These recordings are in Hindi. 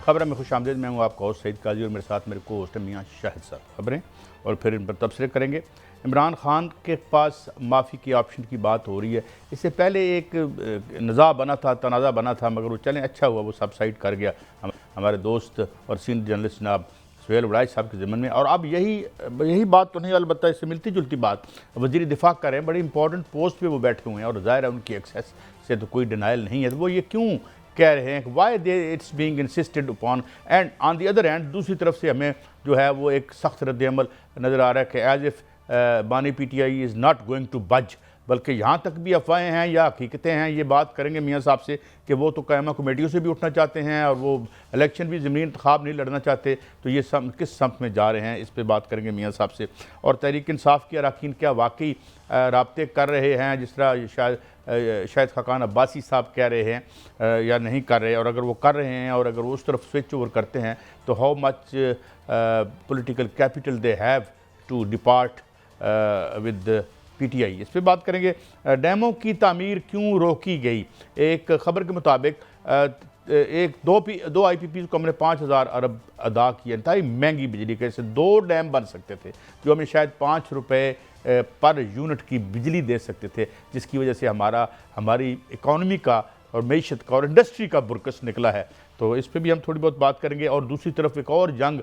खबरें में खुशामदीद। मैं हूँ आपका होस्ट सईद काजी और मेरे साथ मेरे को होस्ट है मियाँ शाहिद साहब। खबरें और फिर इन पर तबसरे करेंगे। इमरान खान के पास माफ़ी की ऑप्शन की बात हो रही है। इससे पहले एक निज़ा बना था, तनाज़ा बना था, मगर वो चलें अच्छा हुआ वो सबसाइड कर गया हमारे दोस्त और सीनियर जर्नलिस्ट जनाब सुहेल वड़ाइच साहब के ज़िम्मन में। और अब यही बात तो नहीं, अलबत्ता इससे मिलती जुलती बात वज़ीर दिफा कर रहे हैं। बड़ी इंपॉर्टेंट पोस्ट पे वो बैठे हुए हैं और ज़ाहिर है उनकी एक्सेस से तो कोई डिनाइल नहीं है। तो वो ये क्यों कह रहे हैं, why they it's being insisted upon, and on the other hand दूसरी तरफ से हमें जो है वो एक सख्त रद्द-ए-अमल नज़र आ रहा है कि एज इफ़ बानी PTI is not going to budge. बल्कि यहाँ तक भी अफवाहें हैं या हकीकतें हैं, ये बात करेंगे मियाँ साहब से कि वो तो कायमा कमेटियों से भी उठना चाहते हैं और वो इलेक्शन भी ज़मीनी इंतखाब नहीं लड़ना चाहते। तो ये सब किस सम्त में जा रहे हैं, इस पर बात करेंगे मियाँ साहब से। और तहरीक इंसाफ के अरकान क्या वाकई राब्ते कर रहे हैं जिस तरह शायद खाकान अब्बासी साहब कह रहे हैं या नहीं कर रहे, और अगर वो कर रहे हैं और अगर वो उस तरफ स्विच ओवर करते हैं तो how much political capital they have to depart with PTI, इस पर बात करेंगे। डैमों की तामीर क्यों रोकी गई? एक खबर के मुताबिक दो IPPs को हमने 5,000 अरब अदा किया। इंतहाई महंगी बिजली के से 2 डैम बन सकते थे जो हमें शायद 5 रुपये पर यूनिट की बिजली दे सकते थे, जिसकी वजह से हमारी इकॉनमी का और मईशत का और इंडस्ट्री का बुरकस निकला है। तो इस पर भी हम थोड़ी बहुत बात करेंगे। और दूसरी तरफ एक और जंग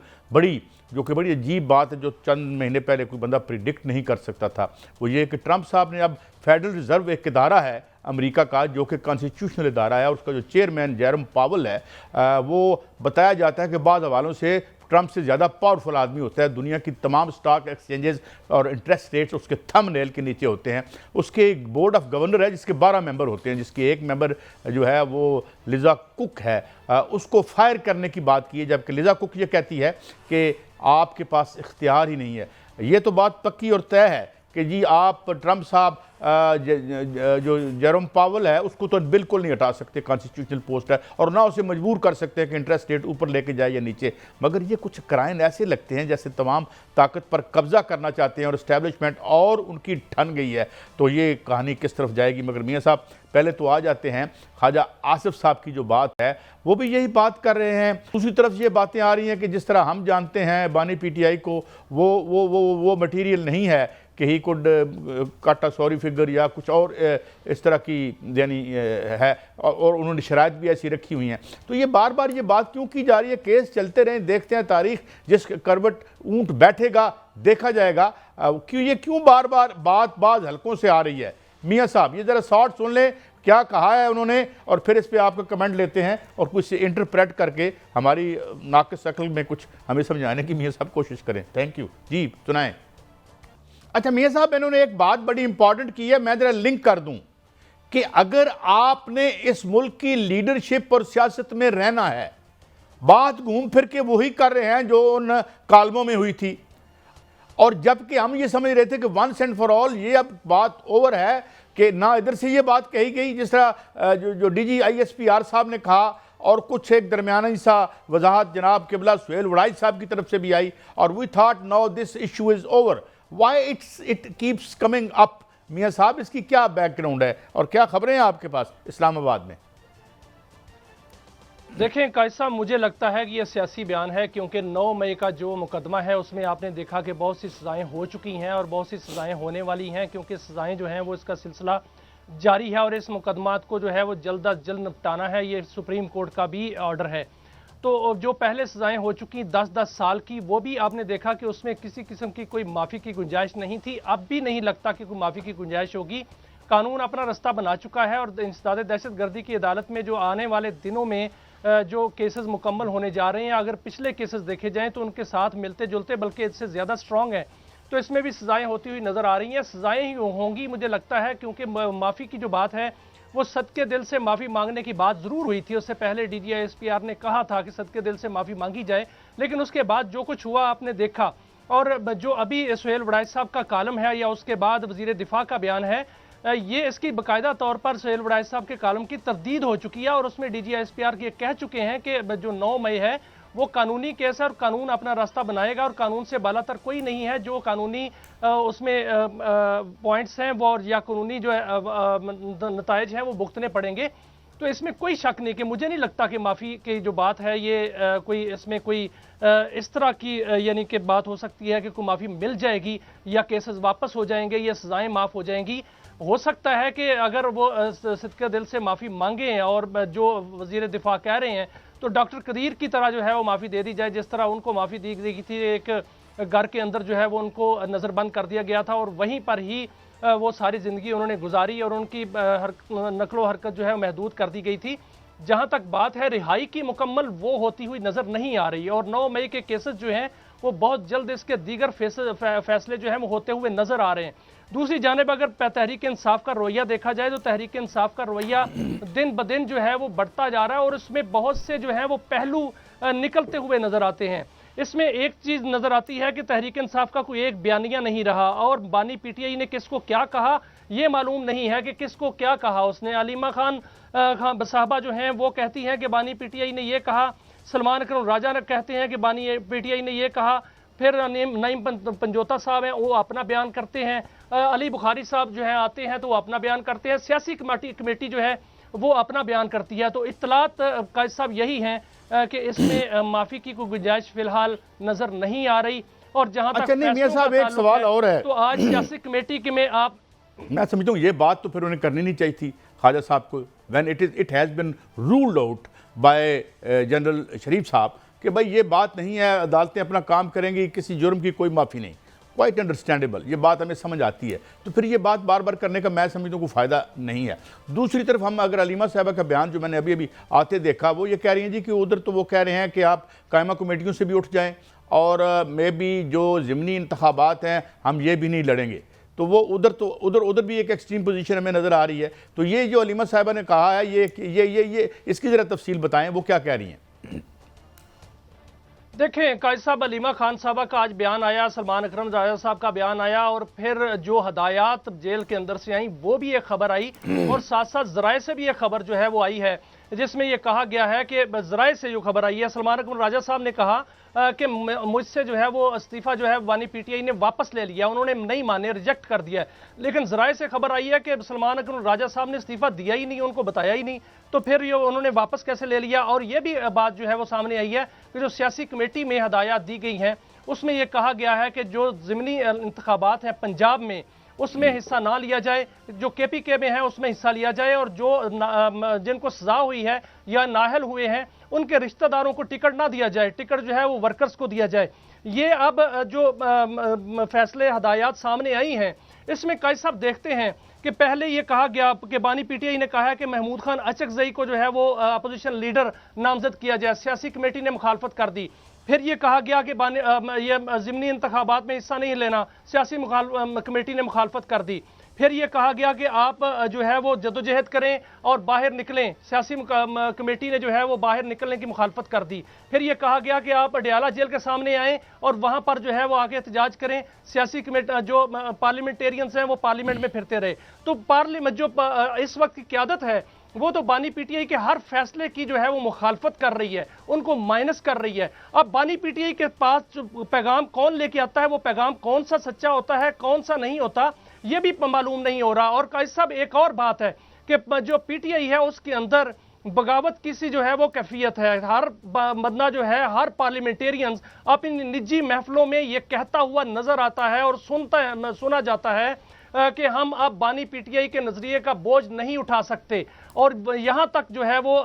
जो कि बड़ी अजीब बात है, जो चंद महीने पहले कोई बंदा प्रिडिक्ट नहीं कर सकता था, वो ये कि ट्रंप साहब ने अब फेडरल रिजर्व एक इदारा है अमेरिका का जो कि कॉन्स्टिट्यूशनल इदारा है, और उसका जो चेयरमैन जेरोम पावल है वो बताया जाता है कि बाद हवालों से ट्रंप से ज़्यादा पावरफुल आदमी होता है। दुनिया की तमाम स्टॉक एक्सचेंजेस और इंटरेस्ट रेट्स उसके थंबनेल के नीचे होते हैं। उसके एक बोर्ड ऑफ गवर्नर है जिसके 12 मेंबर होते हैं, जिसके एक मेंबर जो है वो लिजा कुक है। उसको फायर करने की बात की है, जबकि लिजा कुक ये कहती है कि आपके पास इख्तियार ही नहीं है। ये तो बात पक्की और तय है कि जी आप ट्रंप साहब जो जेरोम पावल है उसको तो बिल्कुल नहीं हटा सकते, कॉन्स्टिट्यूशनल पोस्ट है, और ना उसे मजबूर कर सकते हैं कि इंटरेस्ट रेट ऊपर लेके जाए या नीचे। मगर ये कुछ क्राइन ऐसे लगते हैं जैसे तमाम ताकत पर कब्जा करना चाहते हैं और इस्टेब्लिशमेंट और उनकी ठन गई है। तो ये कहानी किस तरफ जाएगी? मगर मियाँ साहब पहले तो आ जाते हैं ख्वाजा आसिफ साहब की जो बात है वो भी यही बात कर रहे हैं। दूसरी तरफ ये बातें आ रही हैं कि जिस तरह हम जानते हैं बानी PTI को वो मटीरियल नहीं है कि he could cut a sorry figure या कुछ और इस तरह की यानी है, और उन्होंने शराइत भी ऐसी रखी हुई हैं। तो ये बार बार ये बात क्यों की जा रही है? केस चलते रहें, देखते हैं तारीख जिस करवट ऊंट बैठेगा देखा जाएगा। क्यों बार बार बात हलकों से आ रही है? मियाँ साहब ये ज़रा शॉर्ट सुन लें क्या कहा है उन्होंने, और फिर इस पर आपका कमेंट लेते हैं और कुछ इंटरप्रेट करके हमारी नाक़िस अक्ल में कुछ हमें समझाने की मियाँ साहब कोशिश करें। थैंक यू जी, सुनाएं। अच्छा मियाँ साहब, इन्होंने एक बात बड़ी इंपॉर्टेंट की है, मैं जरा लिंक कर दूं कि अगर आपने इस मुल्क की लीडरशिप और सियासत में रहना है, बात घूम फिर के वही कर रहे हैं जो उन कालमों में हुई थी। और जबकि हम ये समझ रहे थे कि वंस एंड फॉर ऑल ये अब बात ओवर है कि ना इधर से ये बात कही गई जिस तरह जो DG ISPR साहब ने कहा, और कुछ एक दरमियाना सा वजाहत जनाब किबला सुहेल वड़ाइच साहब की तरफ से भी आई, और we thought now this issue is over. Why it keeps coming up? मियाँ साहब इसकी क्या बैकग्राउंड है और क्या खबरें हैं आपके पास इस्लामाबाद में? देखें कायद साहब, मुझे लगता है कि यह सियासी बयान है, क्योंकि 9 मई का जो मुकदमा है उसमें आपने देखा कि बहुत सी सज़ाएं हो चुकी हैं और बहुत सी सज़ाएं होने वाली हैं, क्योंकि सज़ाएं जो हैं वो इसका सिलसिला जारी है और इस मुकदमात को जो है वो जल्द अज जल्द निपटाना है। ये सुप्रीम कोर्ट का भी ऑर्डर है। तो जो पहले सज़ाएं हो चुकी 10-10 साल की, वो भी आपने देखा कि उसमें किसी किस्म की कोई माफ़ी की गुंजाइश नहीं थी। अब भी नहीं लगता कि कोई माफ़ी की गुंजाइश होगी। कानून अपना रास्ता बना चुका है और इंसदाद दहशतगर्दी की अदालत में जो आने वाले दिनों में जो केसेस मुकम्मल होने जा रहे हैं, अगर पिछले केसेस देखे जाएं तो उनके साथ मिलते जुलते बल्कि इससे ज़्यादा स्ट्रॉन्ग है। तो इसमें भी सज़ाएं होती हुई नज़र आ रही हैं। सज़ाएं ही होंगी मुझे लगता है, क्योंकि माफ़ी की जो बात है वो सदके दिल से माफ़ी मांगने की बात ज़रूर हुई थी। उससे पहले DG ISPR ने कहा था कि सदके दिल से माफ़ी मांगी जाए, लेकिन उसके बाद जो कुछ हुआ आपने देखा। और जो अभी सुहेल वड़ाइच साहब का कालम है या उसके बाद वज़ीर दिफा का बयान है, ये इसकी बाकायदा तौर पर सुहेल वड़ाइच साहब के कालम की तरदीद हो चुकी है और उसमें DG ISPR ये कह चुके हैं कि जो 9 मई है वो कानूनी केस है और कानून अपना रास्ता बनाएगा और कानून से बालातर कोई नहीं है। जो कानूनी उसमें पॉइंट्स हैं वो या कानूनी जो नताइज हैं वो भुगतने पड़ेंगे। तो इसमें कोई शक नहीं कि मुझे नहीं लगता कि माफ़ी की जो बात है ये कोई इसमें कोई इस तरह की यानी कि बात हो सकती है कि कोई माफ़ी मिल जाएगी या केसेस वापस हो जाएंगे या सज़ाएं माफ़ हो जाएंगी। हो सकता है कि अगर वो सिद्क़े दिल से माफ़ी मांगें और जो वज़ीर दिफा कह रहे हैं तो डॉक्टर कदीर की तरह जो है वो माफ़ी दे दी जाए, जिस तरह उनको माफ़ी दी गई थी। एक घर के अंदर जो है वो उनको नज़रबंद कर दिया गया था और वहीं पर ही वो सारी ज़िंदगी उन्होंने गुजारी और उनकी नकलो हरकत जो है महदूद कर दी गई थी। जहाँ तक बात है रिहाई की, मुकम्मल वो होती हुई नज़र नहीं आ रही और 9 मई के केसेस जो हैं वो बहुत जल्द इसके दीगर फैसले जो हैं वो होते हुए नज़र आ रहे हैं। दूसरी जानिब अगर तहरीक इंसाफ का रवैया देखा जाए तो तहरीक इंसाफ का रवैया दिन ब दिन जो है वो बढ़ता जा रहा है और उसमें बहुत से जो है वो पहलू निकलते हुए नज़र आते हैं। इसमें एक चीज़ नज़र आती है कि तहरीक इंसाफ का कोई एक बयानिया नहीं रहा और बानी पीटीआई ने किसको क्या कहा ये मालूम नहीं है कि किसको क्या कहा उसने। अलीमा खान साहबा जो हैं वो कहती हैं कि बानी पीटीआई ने ये कहा, सलमान अकरम राजा ने कहते हैं कि बानी पीटीआई ने ये कहा, फिर नईम पंजोता साहब हैं वो अपना बयान करते हैं, अली बुखारी साहब जो हैं आते हैं तो वो अपना बयान करते हैं, सियासी कमेटी जो है वो अपना बयान करती है। तो इत्तलात का सब यही हैं कि इसमें माफ़ी की कोई गुंजाइश फिलहाल नज़र नहीं आ रही। और जहाँ तक मियां साहब एक सवाल और है, तो आज सियासी कमेटी के में आप मैं समझता हूँ ये बात तो फिर उन्हें करनी नहीं चाहिए थी ख्वाजा साहब को, when it has been ruled out by general Sharif साहब कि भाई ये बात नहीं है, अदालतें अपना काम करेंगी, किसी जुर्म की कोई माफ़ी नहीं। क्वाइट अंडरस्टैंडेबल, ये बात हमें समझ आती है। तो फिर ये बात बार बार करने का मैं समझता हूँ कोई फ़ायदा नहीं है। दूसरी तरफ हम अगर अलीमा साहबा का बयान जो मैंने अभी अभी आते देखा, वो ये कह रही हैं जी कि उधर तो वो कह रहे हैं कि आप कायमा कमेटियों से भी उठ जाएँ और मे बी जो ज़िमनी इंतखाबात हैं हम ये भी नहीं लड़ेंगे। तो वो उधर भी एक एक्सट्रीम पोजीशन हमें नज़र आ रही है। तो ये जो अलीमा साहबा ने कहा है ये इसकी ज़रा तफसील बताएं, वो क्या कह रही हैं? देखें कायद साहब, अलीमा खान साहबा का आज बयान आया, सलमान अकरम राजा साहब का बयान आया और फिर जो हदायत जेल के अंदर से आई वो भी एक खबर आई और साथ साथ ज़राए से भी एक खबर जो है वो आई है जिसमें यह कहा गया है कि ज़राए से जो खबर आई है, सलमान अकरम राजा साहब ने कहा कि मुझसे जो है वो इस्तीफ़ा जो है बानी पीटीआई ने वापस ले लिया, उन्होंने नहीं माने, रिजेक्ट कर दिया। लेकिन ज़राए से खबर आई है कि सलमान अकरम राजा साहब ने इस्तीफ़ा दिया ही नहीं, उनको बताया ही नहीं, तो फिर ये उन्होंने वापस कैसे ले लिया। और ये भी बात जो है वो सामने आई है कि जो सियासी कमेटी में हदायत दी गई हैं उसमें यह कहा गया है कि जो ज़िमनी इंतखाबात हैं पंजाब में उसमें हिस्सा ना लिया जाए, जो केपीके में है उसमें हिस्सा लिया जाए और जो जिनको सजा हुई है या नाहल हुए हैं उनके रिश्तेदारों को टिकट ना दिया जाए, टिकट जो है वो वर्कर्स को दिया जाए। ये अब जो फैसले हदायत सामने आई हैं इसमें कई साहब देखते हैं कि पहले ये कहा गया कि बानी पीटीआई ने कहा है कि महमूद खान अचकजई को जो है वो अपोजिशन लीडर नामजद किया जाए, सियासी कमेटी ने मुखालफत कर दी। फिर ये कहा गया कि ये ज़िमनी इंतखाबात में हिस्सा नहीं लेना, सियासी कमेटी ने मुखालफत कर दी। फिर ये कहा गया कि आप जो है वो जदोजहद करें और बाहर निकलें, सियासी कमेटी ने जो है वो बाहर निकलने की मुखालफत कर दी। फिर ये कहा गया कि आप अडयाला जेल के सामने आएँ और वहाँ पर जो है वो आगे एहतजाज करें, सियासी कमेटी जो पार्लियामेंटेरियंस हैं वो पार्लियामेंट में फिरते रहे। तो पार्लियामेंट जो इस वक्त की क़यादत है वो तो बानी पीटीआई के हर फैसले की जो है वो मुखालफत कर रही है, उनको माइनस कर रही है। अब बानी पीटीआई के पास जो पैगाम कौन लेके आता है, वो पैगाम कौन सा सच्चा होता है कौन सा नहीं होता, ये भी मालूम नहीं हो रहा। और कायद साहब एक और बात है कि जो पीटीआई है उसके अंदर बगावत किसी जो है वो कैफियत है। हर बंदा जो है, हर पार्लियामेंटेरियंस अपनी निजी महफिलों में ये कहता हुआ नजर आता है और सुना जाता है कि हम अब बानी पीटीआई के नजरिए का बोझ नहीं उठा सकते। और यहां तक जो है वो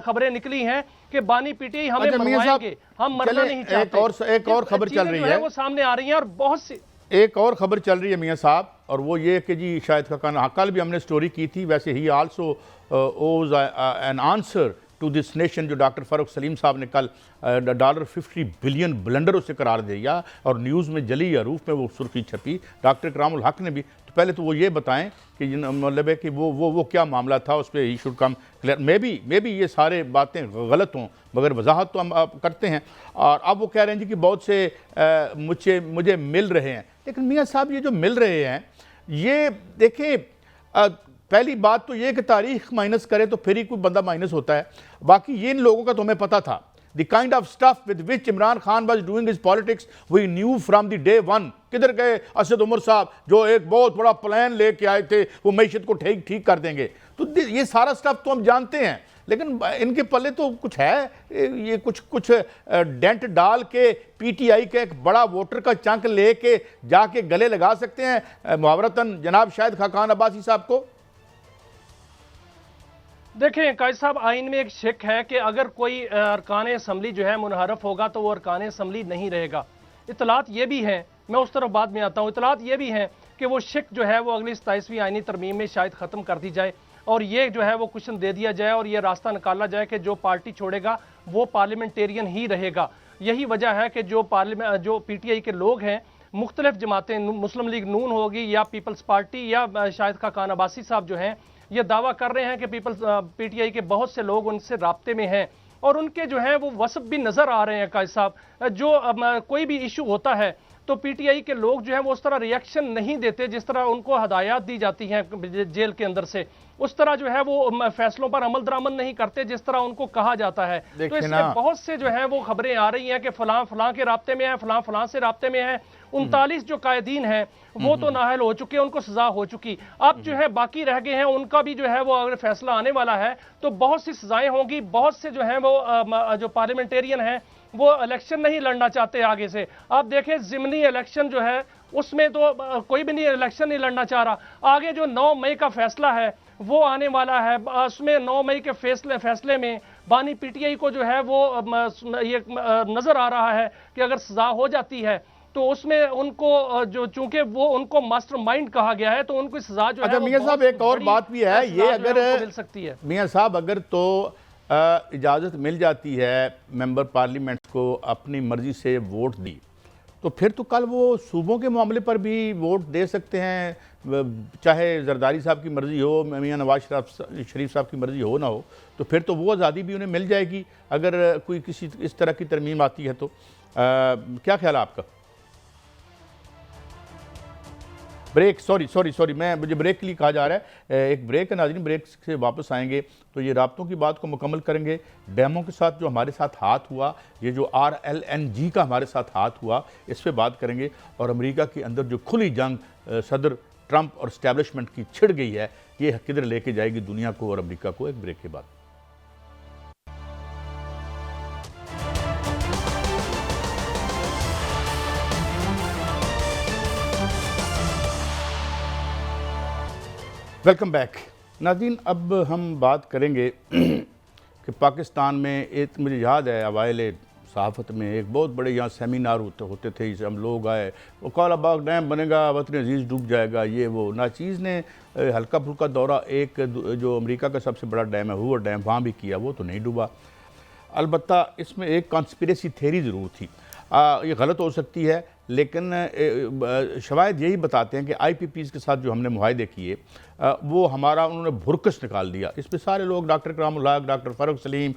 खबरें निकली हैं कि बानी पीटीआई हमें मरवाएंगे, हम मरना नहीं चाहते। एक और खबर चल रही है वो सामने आ रही है और बहुत सी एक और खबर चल रही है मियां साहब, और वो ये कि जी शायद कल भी हमने स्टोरी की थी, वैसे ही also owes an answer to this nation, जो डॉक्टर फ़ारूक सलीम साहब ने कल $50 बिलियन ब्लंडरों से करार दिया और न्यूज़ में जली अरूफ में वो सुर्खी छपी। डॉक्टर करामुल हक ने भी, तो पहले तो वो ये बताएं कि मतलब है कि वो क्या मामला था, उस पर he should come clear. May be ये सारे बातें गलत हों मगर वजाहत तो हम करते हैं। और अब वो कह रहे हैं जी कि बहुत से मुझे मिल रहे हैं, लेकिन मियाँ साहब ये जो मिल रहे हैं ये देखें, पहली बात तो ये कि तारीख माइनस करे तो फिर ही कोई बंदा माइनस होता है। बाकी ये इन लोगों का तो हमें पता था, the kind of stuff with which Imran Khan was doing his politics we knew from the day one. किधर गए असद उमर साहब जो एक बहुत बड़ा प्लान लेके आए थे, वो मैशत को ठीक ठीक कर देंगे। तो ये सारा स्टफ तो हम जानते हैं, लेकिन इनके पल्ले तो कुछ है, ये कुछ डेंट डाल के पीटीआई के एक बड़ा वोटर का चंक लेके जाके गले लगा सकते हैं मुहावरतन जनाब शाहिद खाकान अब्बासी साहब को। देखें कायद साहब, आइन में एक शिक है कि अगर कोई अरकान असम्बली जो है मुनहरफ होगा तो वो अरकान असम्बली नहीं रहेगा। इतलात ये भी हैं, मैं उस तरफ बाद में आता हूँ, इतलात ये भी हैं कि वो शिक जो है वो अगली 27वीं आइनी तरमीम में शायद ख़त्म कर दी जाए और ये जो है वो क्वेश्चन दे दिया जाए और ये रास्ता निकाला जाए कि जो पार्टी छोड़ेगा वो पार्लियामेंटेरियन ही रहेगा। यही वजह है कि जो पीटीआई के लोग हैं, मुख्तलिफ जमातें, मुस्लिम लीग नून होगी या पीपल्स पार्टी या शाहिद खाकान अब्बासी साहब जो हैं, ये दावा कर रहे हैं कि पीटीआई के बहुत से लोग उनसे राब्ते में हैं और उनके जो हैं वो वसफ भी नज़र आ रहे हैं। कायद साहब, जो कोई भी इशू होता है तो पीटीआई के लोग जो हैं वो उस तरह रिएक्शन नहीं देते जिस तरह उनको हदायत दी जाती हैं जेल के अंदर से, उस तरह जो है वो फैसलों पर अमल दरामद नहीं करते जिस तरह उनको कहा जाता है। तो इसलिए बहुत से जो है वो खबरें आ रही हैं कि फलां फलां के राब्ते में है, फलां फलां से राब्ते में है। 39 जो कायदीन हैं वो तो नाअहल हो चुके हैं, उनको सजा हो चुकी। अब जो है बाकी रह गए हैं, उनका भी जो है वो अगर फैसला आने वाला है तो बहुत सी सजाएं होंगी। बहुत से जो है वो जो पार्लियामेंटेरियन हैं वो इलेक्शन नहीं लड़ना चाहते आगे से। आप देखें ज़िमनी इलेक्शन जो है उसमें तो कोई भी नहीं इलेक्शन नहीं लड़ना चाह रहा। आगे जो 9 मई का फैसला है वो आने वाला है, उसमें 9 मई के फैसले में बानी पीटीआई को जो है वो ये नज़र आ रहा है कि अगर सजा हो जाती है तो उसमें उनको जो चूंकि वो उनको मास्टरमाइंड कहा गया है तो उनको सजा जो है। मियां साहब एक और बात भी है, ये अगर मिल सकती है मियां साहब, अगर तो इजाज़त मिल जाती है मेंबर पार्लियामेंट को अपनी मर्जी से वोट दी, तो फिर तो कल वो सूबों के मामले पर भी वोट दे सकते हैं, चाहे जरदारी साहब की मर्जी हो, मियां नवाज शरीफ साहब की मर्जी हो ना हो, तो फिर तो वो आज़ादी भी उन्हें मिल जाएगी अगर कोई किसी इस तरह की तरमीम आती है तो। क्या ख्याल है आपका? ब्रेक, सॉरी मुझे ब्रेक के लिए कहा जा रहा है, एक ब्रेक है नाज़रीन, ब्रेक से वापस आएंगे तो ये राब्तों की बात को मुकम्मल करेंगे। डैमों के साथ जो हमारे साथ हाथ हुआ, ये जो RLNG का हमारे साथ हाथ हुआ, इस पर बात करेंगे। और अमेरिका के अंदर जो खुली जंग सदर ट्रंप और इस्टेब्लिशमेंट की छिड़ गई है, ये किधर लेके जाएगी दुनिया को और अमेरिका को, एक ब्रेक के बाद। वेलकम बैक नाज़रीन। अब हम बात करेंगे कि पाकिस्तान में एक, मुझे याद है अवाइल सहाफ़त में एक बहुत बड़े यहाँ सेमिनार होते थे, जिसे हम लोग आए, वो कालाबाग डैम बनेगा, वतन अजीज़ डूब जाएगा, ये वो। नाचीज़ ने हल्का फुल्का दौरा एक जो अमेरिका का सबसे बड़ा डैम है हूवर डैम, वहाँ भी किया, वो तो नहीं डूबा। अलबत्ता इसमें एक कॉन्स्पिरेसी थ्योरी ज़रूर थी, ये गलत हो सकती है, लेकिन शवाहिद यही बताते हैं कि IPPs के साथ जो हमने मुआहदे किए वो हमारा उन्होंने भुरकस निकाल दिया। इस पे सारे लोग, डॉक्टर करामुल हक, doctor Farooq Salim,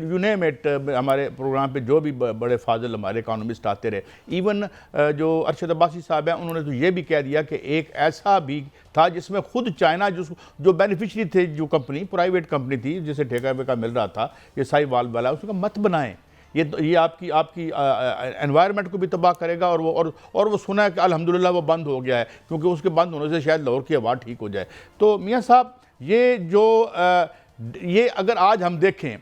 you name it, हमारे प्रोग्राम पे जो भी बड़े फाजिल हमारे इकानमिस्ट आते रहे, इवन जो अरशद अब्बासी साहब हैं, उन्होंने तो ये भी कह दिया कि एक ऐसा भी था जिसमें खुद चाइना जो बेनिफिशरी थे, जो कंपनी प्राइवेट कंपनी थी जिसे ठेका वेका मिल रहा था, ये साहिवाल वाला, उसका मत बनाएं, ये आपकी एनवायरनमेंट को भी तबाह करेगा। और वो सुना है कि अल्हम्दुलिल्लाह वो बंद हो गया है, क्योंकि उसके बंद होने से शायद लाहौर की हवा ठीक हो जाए। तो मियां साहब, ये अगर आज हम देखें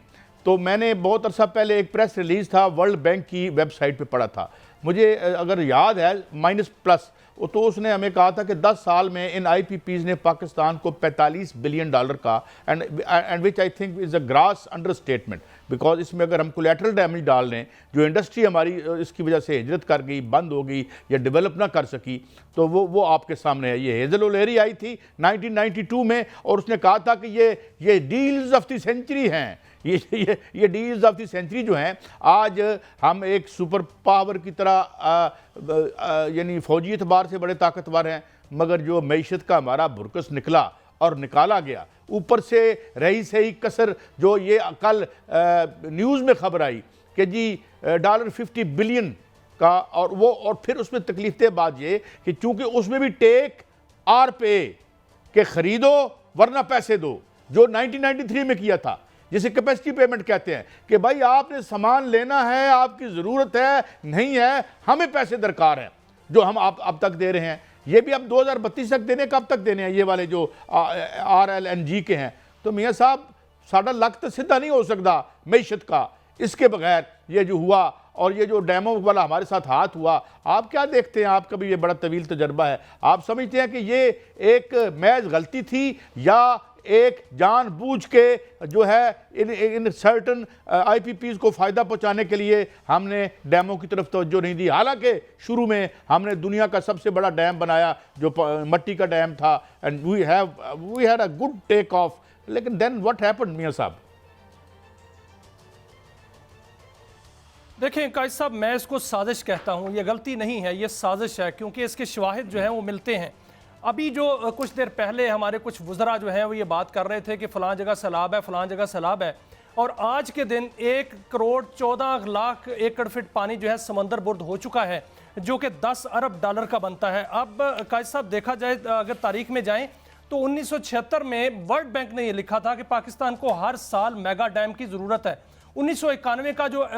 तो मैंने बहुत अरसा पहले एक प्रेस रिलीज़ था वर्ल्ड बैंक की वेबसाइट पे पढ़ा था, मुझे अगर याद है -+, तो उसने हमें कहा था कि 10 साल में इन IPPs ने पाकिस्तान को $45 बिलियन का, and which I think is a grass understatement, because इसमें अगर हम कोलैटरल डैमेज डाल लें, जो इंडस्ट्री हमारी इसकी वजह से हिजरत कर गई, बंद हो गई या डेवलप ना कर सकी, तो वो आपके सामने है। ये हेज़ल ओलेरी आई थी 1992 में और उसने कहा था कि ये डील्स ऑफ द सेंचुरी हैं, ये डील्स ऑफ द सेंचुरी जो हैं, आज हम एक सुपर पावर की तरह यानी फौजी एतबार से बड़े ताकतवर हैं, मगर जो मैशत का हमारा भुरकस निकला और निकाला गया, ऊपर से रही से ही कसर, जो ये कल न्यूज़ में खबर आई कि जी $50 बिलियन का, और फिर उसमें तकलीफ बात ये कि चूंकि उसमें भी टेक आर पे के ख़रीदो वरना पैसे दो, जो 1993 में किया था, जिसे कैपेसिटी पेमेंट कहते हैं, कि भाई आपने सामान लेना है, आपकी ज़रूरत है, नहीं है, हमें पैसे दरकार है। जो हम आप अब तक दे रहे हैं, ये भी अब 2032 तक देने, कब तक देने हैं ये वाले जो RLNG के हैं। तो मियाँ साहब साडा लक तो सीधा नहीं हो सकता मैशत का इसके बगैर, ये जो हुआ और ये जो डैमों वाला हमारे साथ हाथ हुआ, आप क्या देखते हैं? आपका भी ये बड़ा तवील तजर्बा है, आप समझते हैं कि ये एक महज गलती थी या एक जानबूझ के जो है इन सर्टन IPPs को फ़ायदा पहुंचाने के लिए हमने डैमों की तरफ तवज्जो नहीं दी? हालांकि शुरू में हमने दुनिया का सबसे बड़ा डैम बनाया जो मट्टी का डैम था, and we had a good take off, लेकिन देन व्हाट हैपेंड मियां साहब? देखिए कायद साहब, मैं इसको साजिश कहता हूँ, ये गलती नहीं है, ये साजिश है, क्योंकि इसके शवाहिद जो हैं वो मिलते हैं। अभी जो कुछ देर पहले हमारे कुछ वज़रा जो हैं वो ये बात कर रहे थे कि फ़लाँ जगह सैलाब है, फ़लाँ जगह सैलाब है, और आज के दिन 1 करोड़ 14 लाख एकड़ फिट पानी जो है समंदर बुर्द हो चुका है, जो कि 10 अरब डॉलर का बनता है। अब कायद साहब देखा जाए, अगर तारीख में जाएँ तो 1976 में वर्ल्ड बैंक ने ये लिखा था कि पाकिस्तान को हर साल मेगा डैम की ज़रूरत है। 1991 का जो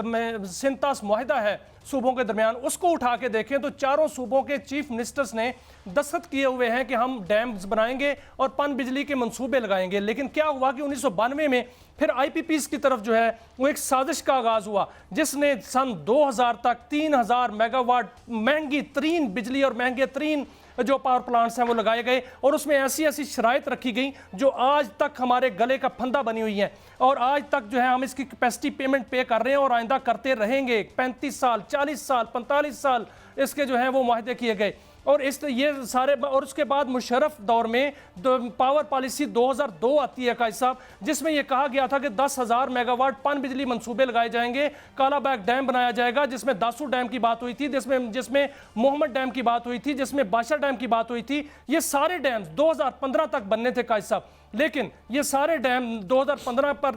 सिंतास मुआहिदा है सूबों के दरमियान, उसको उठा के देखें तो चारों सूबों के चीफ मिनिस्टर्स ने दस्तखत किए हुए हैं कि हम डैम्स बनाएंगे और पन बिजली के मंसूबे लगाएंगे। लेकिन क्या हुआ कि 1992 में फिर IPPs की तरफ जो है वो एक साजिश का आगाज़ हुआ, जिसने सन 2000 तक 3000 मेगावाट महंगी तरीन बिजली और महंगे तरीन जो पावर प्लांट्स हैं वो लगाए गए, और उसमें ऐसी ऐसी शराइत रखी गई जो आज तक हमारे गले का फंदा बनी हुई है, और आज तक जो है हम इसकी कैपेसिटी पेमेंट पे कर रहे हैं और आइंदा करते रहेंगे। 35 साल, 40 साल, 45 साल इसके जो हैं वो मुआहदे किए गए, और इस ये सारे, और उसके बाद मुशर्रफ दौर में पावर पॉलिसी 2002 आती है कायद साहब, जिसमें यह कहा गया था कि 10,000 मेगावाट पन बिजली मंसूबे लगाए जाएंगे, कालाबाग डैम बनाया जाएगा, जिसमें दासू डैम की बात हुई थी, जिसमें मोहम्मद डैम की बात हुई थी, जिसमें बादशाह डैम की बात हुई थी। ये सारे डैम 2015 तक बनने थे कायद साहब, लेकिन ये सारे डैम 2015 पर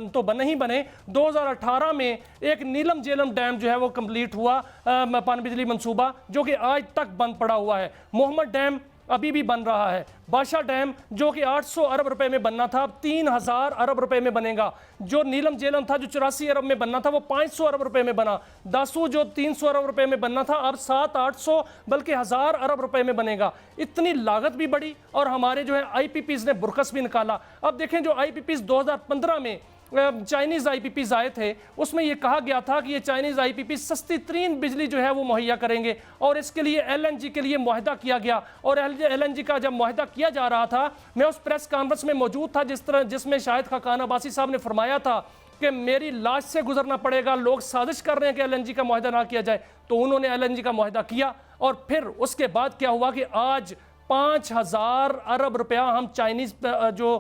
तो बने ही बने। 2018 में एक नीलम जेलम डैम जो है वो कंप्लीट हुआ पन बिजली मंसूबा, जो कि आज तक बंद पड़ा हुआ है। मोहम्मद डैम अभी भी बन रहा है। बादशाह डैम जो कि 800 अरब रुपए में बनना था, अब 3000 अरब रुपए में बनेगा। जो नीलम जेलम था जो 84 अरब में बनना था, वो 500 अरब रुपए में बना। दासू जो 300 अरब रुपए में बनना था, अब 700-800 बल्कि 1000 अरब रुपए में बनेगा। इतनी लागत भी बढ़ी और हमारे जो है IPPs ने बुरकस भी निकाला। अब देखें जो IPPs 2015 में चाइनीज़ IPPs आए थे, उसमें यह कहा गया था कि ये चाइनीज़ IPPs सस्ती तरीन बिजली जो है वो मुहैया करेंगे, और इसके लिए LNG के लिए मुआहदा किया गया। और LNG का जब मुआहदा किया जा रहा था, मैं उस प्रेस कॉन्फ्रेंस में मौजूद था जिसमें शाहिद खाकान अब्बासी साहब ने फरमाया था कि मेरी लाश से गुजरना पड़ेगा, लोग साजिश कर रहे हैं कि LNG का मुआहदा ना किया जाए। तो उन्होंने LNG का मुआहदा किया, और फिर उसके बाद क्या हुआ कि आज 5000 अरब रुपया हम चाइनीज जो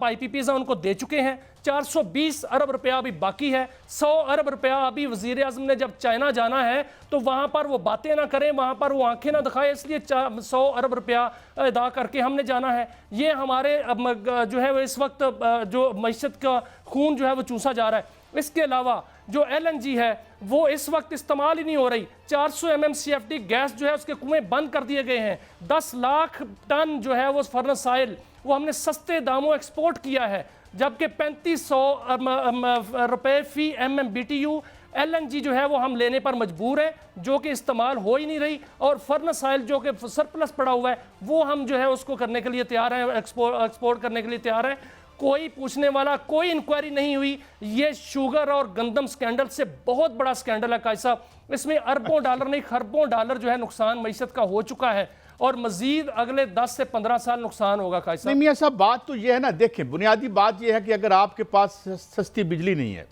IPPs हैं उनको दे चुके हैं। 420 अरब रुपया अभी बाकी है। 100 अरब रुपया अभी वजीर आज़म ने जब चाइना जाना है तो वहाँ पर वो बातें ना करें, वहाँ पर वो आंखें ना दिखाए, इसलिए 100 अरब रुपया अदा करके हमने जाना है। ये हमारे जो है वो इस वक्त जो मईशत का खून जो है वो चूसा जा रहा है। इसके अलावा जो LNG है वो इस वक्त इस्तेमाल ही नहीं हो रही। 400 MMCFD गैस जो है उसके कुएं बंद कर दिए गए हैं। 10 लाख टन जो है वो फर्नेस ऑयल वो हमने सस्ते दामों एक्सपोर्ट किया है, जबकि 3500 रुपये फी MMBTU LNG जो है वो हम लेने पर मजबूर है, जो कि इस्तेमाल हो ही नहीं रही। और फर्नेस ऑयल जो कि सरप्लस पड़ा हुआ है वो हम जो है उसको करने के लिए तैयार हैं, एक्सपोर्ट करने के लिए तैयार हैं। कोई पूछने वाला, कोई इंक्वायरी नहीं हुई। ये शुगर और गंदम स्कैंडल से बहुत बड़ा स्कैंडल है कायद साहब। इसमें अरबों डॉलर नहीं खरबों डॉलर जो है नुकसान मईशत का हो चुका है, और मजीद अगले 10 से 15 साल नुकसान होगा कायद साहब। मियां साहब बात तो ये है ना, देखें बुनियादी बात ये है कि अगर आपके पास सस्ती बिजली नहीं है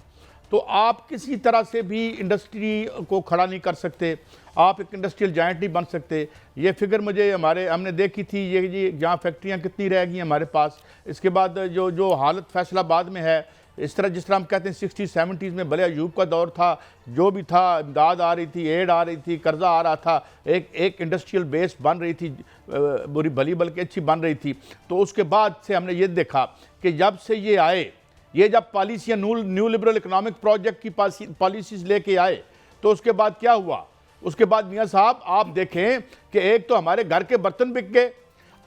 तो आप किसी तरह से भी इंडस्ट्री को खड़ा नहीं कर सकते, आप एक इंडस्ट्रियल जायंट नहीं बन सकते। ये फिगर मुझे हमने देखी थी, ये यहाँ फैक्ट्रियाँ कितनी रह गई हमारे पास। इसके बाद जो हालत फैसलाबाद में है, इस तरह जिस तरह हम कहते हैं 60-70s में भले अयूब का दौर था, जो भी था इमदाद आ रही थी, एड आ रही थी, कर्जा आ रहा था, एक इंडस्ट्रियल बेस बन रही थी, बुरी भली बल्कि अच्छी बन रही थी। तो उसके बाद से हमने ये देखा कि जब से ये आए, ये जब पॉलिसियाँ न्यू लिबरल इकोनॉमिक प्रोजेक्ट की पॉलिसीज़ लेके आए, तो उसके बाद क्या हुआ? उसके बाद मियाँ साहब आप देखें कि एक तो हमारे घर के बर्तन बिक गए,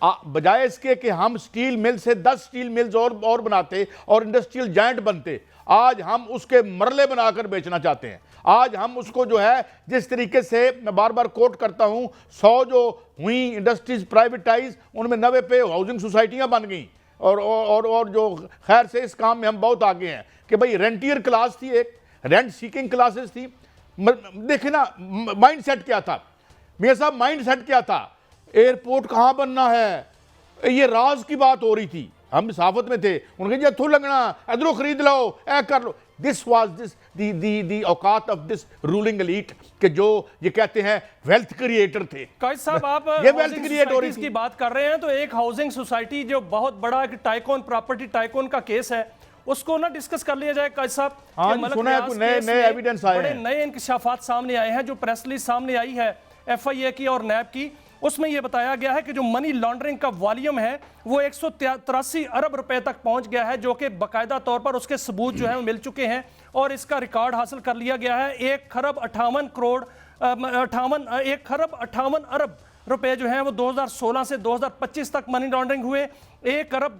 बजाय इसके कि हम स्टील मिल से 10 स्टील मिल्स और बनाते और इंडस्ट्रियल जायंट बनते, आज हम उसके मरले बनाकर बेचना चाहते हैं। आज हम उसको जो है जिस तरीके से मैं बार बार कोट करता हूं, 100 जो हुई इंडस्ट्रीज प्राइवेटाइज, उनमें 90 पे हाउसिंग सोसाइटियां बन गई। और जो खैर से इस काम में हम बहुत आगे हैं कि भाई रेंटियर क्लास थी, एक रेंट सीकिंग क्लासेस थी। देखे ना माइंड सेट क्या था मियां साहब, माइंड सेट क्या था, एयरपोर्ट कहां बनना है, ये राज की बात हो रही थी। हम साफत में थे, उनके जी इथों लगना, इधरों खरीद लो, ऐ कर लो। दिस वाज दिस दी औकात ऑफ दिस रूलिंग एलीट के जो ये कहते हैं वेल्थ क्रिएटर थे। कायद साहब, आप ये वेल्थ क्रिएट हो रही की बात कर रहे हैं, तो एक हाउसिंग सोसाइटी जो बहुत बड़ा एक टाइकॉन, प्रॉपर्टी टाइकॉन का केस है, उसको ना डिस्कस कर लिया जाए कायद साहब। हाँ, सुना है कुछ नए एविडेंस आए हैं, नए इंकशाफात सामने आए हैं। जो प्रेस रिलीज सामने आई है FIA की और नैब की, उसमें यह बताया गया है कि जो मनी लॉन्ड्रिंग का वॉल्यूम है वो 183 अरब रुपए तक पहुंच गया है, जो कि बाकायदा तौर पर उसके सबूत जो है वो मिल चुके हैं और इसका रिकॉर्ड हासिल कर लिया गया है। 1 खरब 58 अरब रुपए जो हैं वो 2016 से 2025 तक मनी लॉन्ड्रिंग हुए। 1 अरब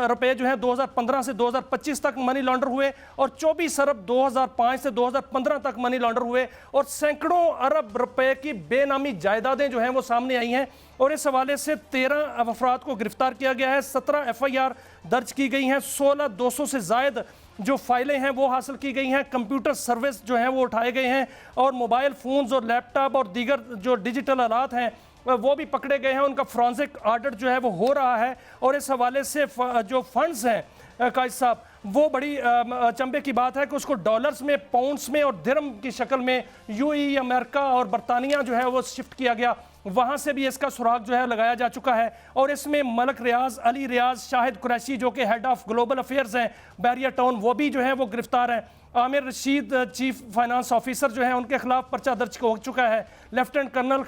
रुपए जो है 2015 से 2025 तक मनी लॉन्डर हुए और 24 अरब 2005 से 2015 तक मनी लॉन्डर हुए और सैकड़ों अरब रुपए की बेनामी जायदादें जो हैं वो सामने आई हैं। और इस हवाले से 13 अफराद को गिरफ्तार किया गया है, 17 FIR दर्ज की गई हैं, 16,200 से जायद जो फाइलें हैं वो हासिल की गई हैं, कंप्यूटर सर्विस जो हैं वो उठाए गए हैं और मोबाइल फ़ोन्स और लैपटॉप और दीगर जो डिजिटल आलात हैं वो भी पकड़े गए हैं। उनका फॉरेंसिक ऑडिट जो है वो हो रहा है और इस हवाले से जो फंड्स हैं कायद साहब, वो बड़ी अचंभे की बात है कि उसको डॉलर्स में, पाउंड्स में और दिरहम की शक्ल में UAE, अमेरिका और बरतानिया जो है वो शिफ्ट किया गया। वहाँ से भी इसका सुराग जो है लगाया जा चुका है और इसमें मलक रियाज, अली रियाज, शाहिद कुरैशी जो कि हेड ऑफ ग्लोबल अफेयर्स हैं बैरिया टाउन, वो भी जो है वो गिरफ्तार हैं। Aamir Rashid chief finance officer जो है उनके खिलाफ पर्चा दर्ज हो चुका है। Lieutenant colonel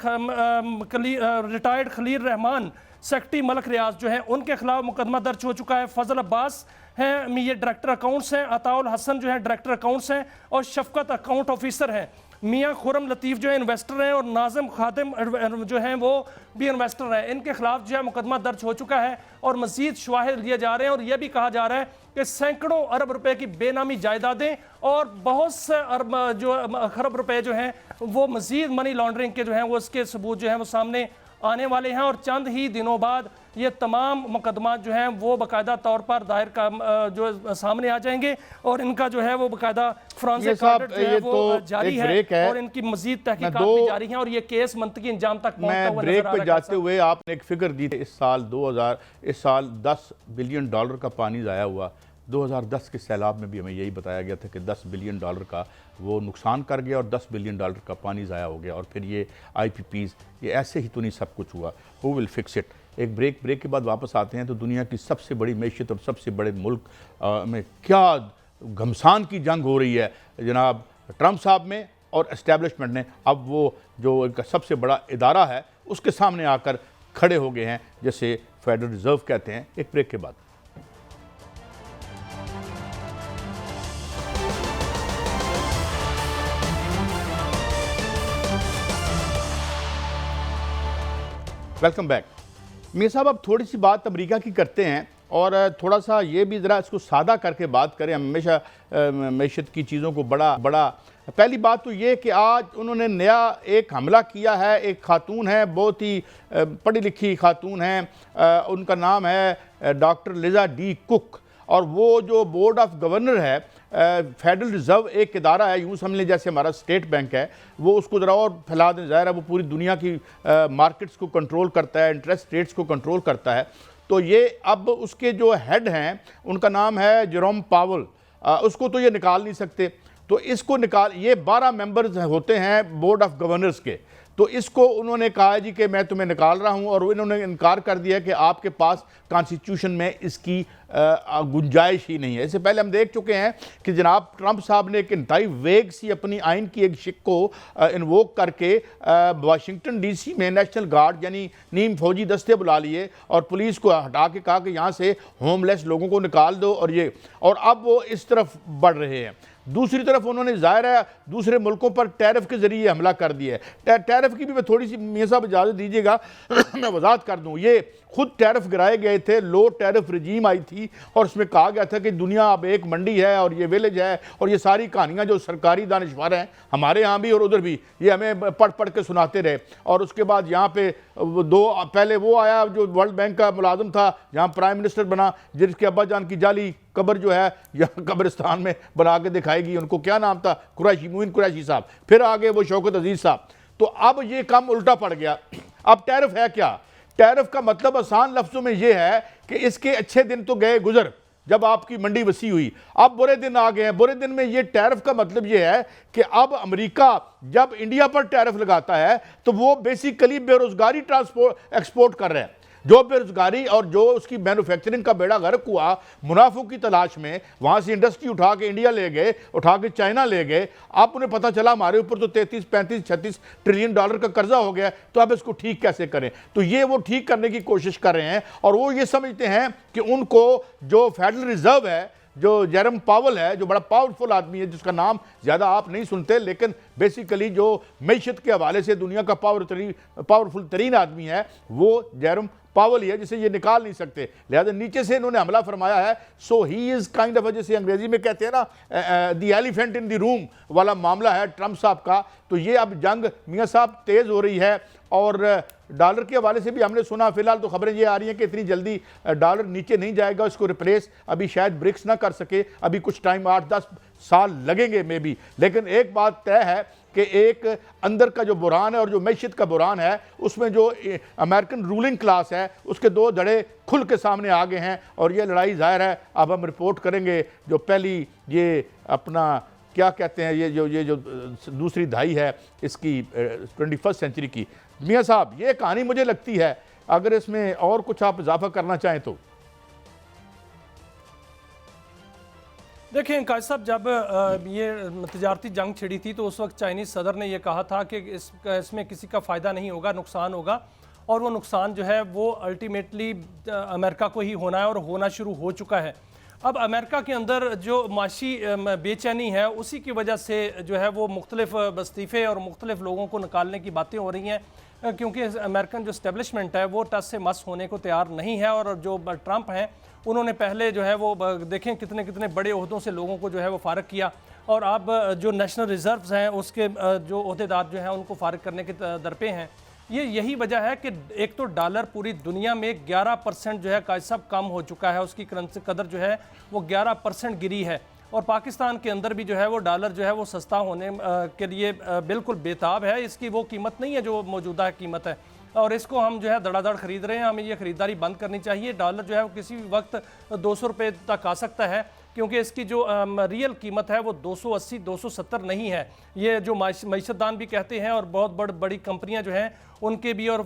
retired Khalil Rehman, secretary Malik Riaz जो है उनके खिलाफ मुकदमा दर्ज हो चुका है। फजल अब्बास हैं, ये डायरेक्टर अकाउंट्स हैं, अताउल हसन जो है डायरेक्टर अकाउंट्स हैं और शफकत अकाउंट ऑफिसर हैं। मियां खुरम लतीफ़ जो है इन्वेस्टर हैं और नाज़िम खादिम जो हैं वो भी इन्वेस्टर हैं। इनके खिलाफ जो है मुकदमा दर्ज हो चुका है और मज़ीद शवाहिद लिए जा रहे हैं और यह भी कहा जा रहा है कि सैकड़ों अरब रुपए की बेनामी जायदादें और बहुत से खरब रुपए जो हैं वो मज़ीद मनी लॉन्ड्रिंग के जो हैं वो इसके सबूत जो हैं वो सामने आने वाले हैं और चंद ही दिनों बाद ये तमाम मुकदमा जो हैं वो बाकायदा तौर पर दायर का जो सामने आ जाएंगे और इनका जो है वो बाकायदा फॉरेंसिक ऑडिट जो है वो जारी है और इनकी मजीद तहकीकात भी जारी हैं और ये केस मंतकी अंजाम तक पहुंचता हुआ ब्रेक पे जाते हुए आपने एक फिगर दी थी, इस साल $10 बिलियन का पानी ज़ाया हुआ। 2010 के सैलाब में भी हमें यही बताया गया था कि $10 बिलियन का वो नुकसान कर गया और $10 बिलियन का पानी ज़ाया हो गया। और फिर ये IPPs, ये ऐसे ही तो नहीं सब कुछ हुआ। Who will fix it. एक ब्रेक के बाद वापस आते हैं तो दुनिया की सबसे बड़ी मैशियत और सबसे बड़े मुल्क में क्या घमसान की जंग हो रही है जनाब ट्रंप साहब में और एस्टेब्लिशमेंट ने। अब वो जो इनका सबसे बड़ा इदारा है उसके सामने आकर खड़े हो गए हैं, जैसे फेडरल रिजर्व कहते हैं। एक ब्रेक के बाद वेलकम बैक। मियां साहब, अब थोड़ी सी बात अमेरिका की करते हैं और थोड़ा सा ये भी ज़रा इसको सादा करके बात करें। हमेशा मैशत की चीज़ों को बड़ा पहली बात तो ये कि आज उन्होंने नया एक हमला किया है। एक खातून है, बहुत ही पढ़ी लिखी खातून है, उनका नाम है डॉक्टर लिजा डी कुक और वो जो बोर्ड ऑफ गवर्नर है फेडरल रिजर्व एक इदारा है, यूँ समझ लें जैसे हमारा स्टेट बैंक है, वो उसको ज़रा और फैला दें। ज़ाहिर है वो पूरी दुनिया की मार्केट्स को कंट्रोल करता है, इंटरेस्ट रेट्स को कंट्रोल करता है। तो ये अब उसके जो हेड हैं उनका नाम है जेरोम पावल, उसको तो ये निकाल नहीं सकते। तो इसको ये 12 मेंबर्स होते हैं बोर्ड ऑफ गवर्नर्स के। तो इसको उन्होंने कहा जी कि मैं तुम्हें निकाल रहा हूं और इन्होंने इनकार कर दिया कि आपके पास कॉन्स्टिट्यूशन में इसकी गुंजाइश ही नहीं है। इससे पहले हम देख चुके हैं कि जनाब ट्रंप साहब ने एक इंतहाई वेग सी अपनी आइन की एक शिक को इन्वोक करके वाशिंगटन DC में नेशनल गार्ड यानी नीम फौजी दस्ते बुला लिए और पुलिस को हटा के कहा कि यहाँ से होमलेस लोगों को निकाल दो और अब वो इस तरफ बढ़ रहे हैं। दूसरी तरफ उन्होंने ज़ाहिर है दूसरे मुल्कों पर टैरिफ के ज़रिए हमला कर दिया है। टैरिफ की भी मैं थोड़ी सी मियां साहब इजाज़त दीजिएगा मैं वजाहत कर दूँ। ये खुद टैरिफ गिराए गए थे, लो टैरिफ रजीम आई थी और उसमें कहा गया था कि दुनिया अब एक मंडी है और ये विलेज है, और ये सारी कहानियाँ जो सरकारी दानिशवर हैं हमारे यहाँ भी और उधर भी, ये हमें पढ़ पढ़ के सुनाते रहे। और उसके बाद यहाँ पे पहले वो आया जो वर्ल्ड बैंक का मुलाजिम था, जहाँ प्राइम मिनिस्टर बना, जिसके अब्बा जान की जाली कब्र जो है यहाँ कब्रिस्तान में बना के दिखाएगी, उनको क्या नाम था, कुरैशी, मोइन कुरैशी साहब। फिर आगे वो शौकत अजीज साहब। तो अब ये काम उल्टा पड़ गया। अब टैरिफ है क्या? टैरिफ का मतलब आसान लफ्जों में यह है कि इसके अच्छे दिन तो गए गुजर जब आपकी मंडी वसी हुई, अब बुरे दिन आ गए हैं। बुरे दिन में ये टैरिफ का मतलब ये है कि अब अमेरिका जब इंडिया पर टैरिफ लगाता है तो वो बेसिकली बेरोजगारी एक्सपोर्ट कर रहे हैं। जो बेरोजगारी और जो उसकी मैन्युफैक्चरिंग का बेड़ा गर्क हुआ मुनाफों की तलाश में, वहाँ से इंडस्ट्री उठा के इंडिया ले गए, उठा के चाइना ले गए। अब उन्हें पता चला हमारे ऊपर तो 33, 35, 36 ट्रिलियन डॉलर का कर्जा हो गया, तो अब इसको ठीक कैसे करें? तो ये वो ठीक करने की कोशिश कर रहे हैं। और वो ये समझते हैं कि उनको जो फेडरल रिजर्व है, जो जेरम पावल है, जो बड़ा पावरफुल आदमी है, जिसका नाम ज़्यादा आप नहीं सुनते, लेकिन बेसिकली जो मैशत के हवाले से दुनिया का पावरफुल तरीन आदमी है, वो जेरम पावल ही है, जिसे ये निकाल नहीं सकते। लिहाजा नीचे से इन्होंने हमला फरमाया है। सो ही इज़ काइंड ऑफ, जैसे अंग्रेजी में कहते हैं ना, the elephant in the room वाला मामला है ट्रंप साहब का। तो ये अब जंग मियाँ साहब तेज़ हो रही है। और डॉलर के हवाले से भी हमने सुना, फिलहाल तो खबरें ये आ रही हैं कि इतनी जल्दी डॉलर नीचे नहीं जाएगा, इसको रिप्लेस अभी शायद ब्रिक्स ना कर सके, अभी कुछ टाइम 8-10 साल लगेंगे मे बी। लेकिन एक बात तय है कि एक अंदर का जो बुरान है और जो मैशत का बुरान है, उसमें जो अमेरिकन रूलिंग क्लास है उसके दो धड़े खुल के सामने आ गए हैं। और ये लड़ाई जाहिर है अब हम रिपोर्ट करेंगे। जो पहली ये अपना क्या कहते हैं, ये जो दूसरी दहाई है इसकी 21st सेंचुरी की, मियाँ साहब ये कहानी मुझे लगती है, अगर इसमें और कुछ आप इजाफा करना चाहें तो। देखिए काज साहब, जब ये तजारती जंग छिड़ी थी तो उस वक्त चाइनीज़ सदर ने यह कहा था कि इसमें किसी का फ़ायदा नहीं होगा, नुकसान होगा। और वो नुकसान जो है वो अल्टीमेटली अमेरिका को ही होना है और होना शुरू हो चुका है। अब अमेरिका के अंदर जो माशी बेचैनी है उसी की वजह से जो है वो मुख्तलिफ इस्तीफ़े और मुख्तलिफ लोगों को निकालने की बातें हो रही हैं, क्योंकि अमेरिकन जो इस्टेब्लिशमेंट है वो टस से मस होने को तैयार नहीं है। और जो ट्रंप हैं उन्होंने पहले जो है वो देखें कितने कितने बड़े ओहदों से लोगों को जो है वो फारग किया, और अब जो नेशनल रिजर्व्स हैं उसके जो ओहदेदार जो हैं उनको फारग करने के दरपे हैं। यही वजह है कि एक तो डॉलर पूरी दुनिया में 11% जो है काज साहब कम हो चुका है, उसकी करेंसी कदर जो है वो 11% गिरी है। और पाकिस्तान के अंदर भी जो है वो डॉलर जो है वो सस्ता होने के लिए बिल्कुल बेताब है। इसकी वो कीमत नहीं है जो मौजूदा कीमत है, और इसको हम जो है धड़ाधड़ खरीद रहे हैं। हमें ये खरीदारी बंद करनी चाहिए। डॉलर जो है वो किसी भी वक्त 200 रुपये तक आ सकता है, क्योंकि इसकी जो रियल कीमत है वो 280, 270 नहीं है। ये जो मईशतदान भी कहते हैं और बहुत बड़ी कंपनियां जो हैं उनके भी और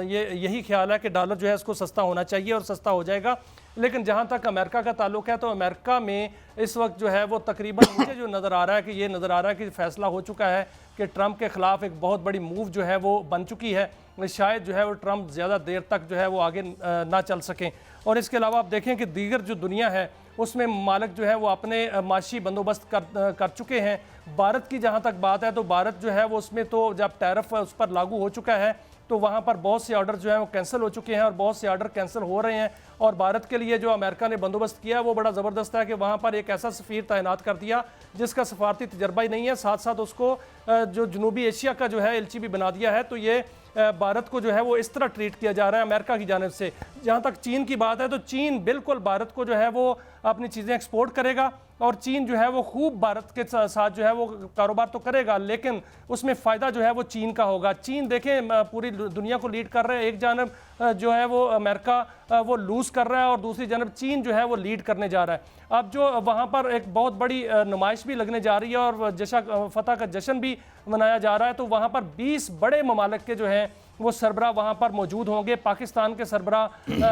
यही ख्याल है कि डॉलर जो है इसको सस्ता होना चाहिए और सस्ता हो जाएगा। लेकिन जहाँ तक अमेरिका का ताल्लुक है तो अमेरिका में इस वक्त जो है वो तकरीबन मुझे जो नज़र आ रहा है कि ये नज़र आ रहा है कि फैसला हो चुका है कि ट्रंप के ख़िलाफ़ एक बहुत बड़ी मूव जो है वो बन चुकी है। शायद जो है वो ट्रंप ज़्यादा देर तक जो है वो आगे ना चल सकें। और इसके अलावा आप देखें कि दीगर जो दुनिया है उसमें मालिक जो है वो अपने माशी बंदोबस्त कर चुके हैं। भारत की जहाँ तक बात है तो भारत जो है वो उसमें तो जब टैरिफ उस पर लागू हो चुका है तो वहाँ पर बहुत से ऑर्डर जो है वो कैंसिल हो चुके हैं और बहुत से ऑर्डर कैंसिल हो रहे हैं। और भारत के लिए जो अमेरिका ने बंदोबस्त किया वो बड़ा ज़बरदस्त है कि वहाँ पर एक ऐसा सफ़ीर तैनात कर दिया जिसका सफारती तजर्बा ही नहीं है, साथ साथ उसको जो जनूबी एशिया का जो है एलची भी बना दिया है। तो ये भारत को जो है वो इस तरह ट्रीट किया जा रहा है अमेरिका की जानिब से। जहाँ तक चीन की बात है तो चीन बिल्कुल भारत को जो है वो अपनी चीज़ें एक्सपोर्ट करेगा और चीन जो है वो खूब भारत के साथ जो है वो कारोबार तो करेगा, लेकिन उसमें फ़ायदा जो है वो चीन का होगा। चीन देखें पूरी दुनिया को लीड कर रहे हैं, एक जानब जो है वो अमेरिका वो लूज़ कर रहा है और दूसरी जानब चीन जो है वो लीड करने जा रहा है। अब जो वहाँ पर एक बहुत बड़ी नुमाइश भी लगने जा रही है और फतह का जश्न भी मनाया जा रहा है, तो वहाँ पर 20 बड़े ममालिक के जो हैं वो सरबरा वहाँ पर मौजूद होंगे। पाकिस्तान के सरबरा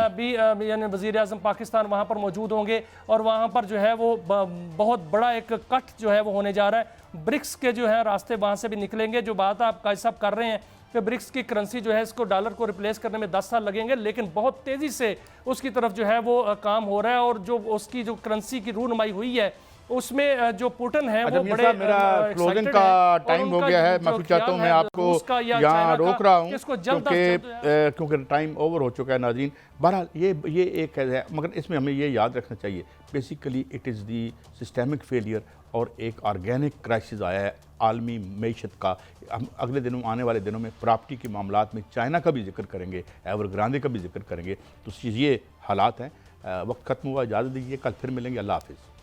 भी यानी वज़ीर आज़म पाकिस्तान वहाँ पर मौजूद होंगे और वहाँ पर जो है वो बहुत बड़ा एक कट जो है वो होने जा रहा है। ब्रिक्स के जो है रास्ते वहाँ से भी निकलेंगे। जो बात आप काजी साहब कर रहे हैं कि ब्रिक्स की करेंसी जो है इसको डॉलर को रिप्लेस करने में 10 साल लगेंगे, लेकिन बहुत तेज़ी से उसकी तरफ जो है वो काम हो रहा है और जो उसकी जो करेंसी की रूनुमाई हुई है उसमें जो पुतिन है अच्छा वो मियां बड़े साहब, मेरा क्लोजिंग का टाइम हो गया है। माफी चाहता हूं, मैं आपको यहाँ रोक रहा हूँ क्योंकि टाइम ओवर हो चुका है नाज़रीन। बहरहाल ये एक है, मगर इसमें हमें ये याद रखना चाहिए basically it is the systemic failure और एक ऑर्गेनिक क्राइसिस आया है आलमी मीशत का। हम अगले दिनों आने वाले दिनों में प्रॉपर्टी के मामलात में चाइना का भी जिक्र करेंगे, एवरग्रांडे का भी जिक्र करेंगे। तो ये हालात हैं। वक्त खत्म हुआ, इजाज़त दीजिए, कल फिर मिलेंगे। अल्लाह हाफिज़।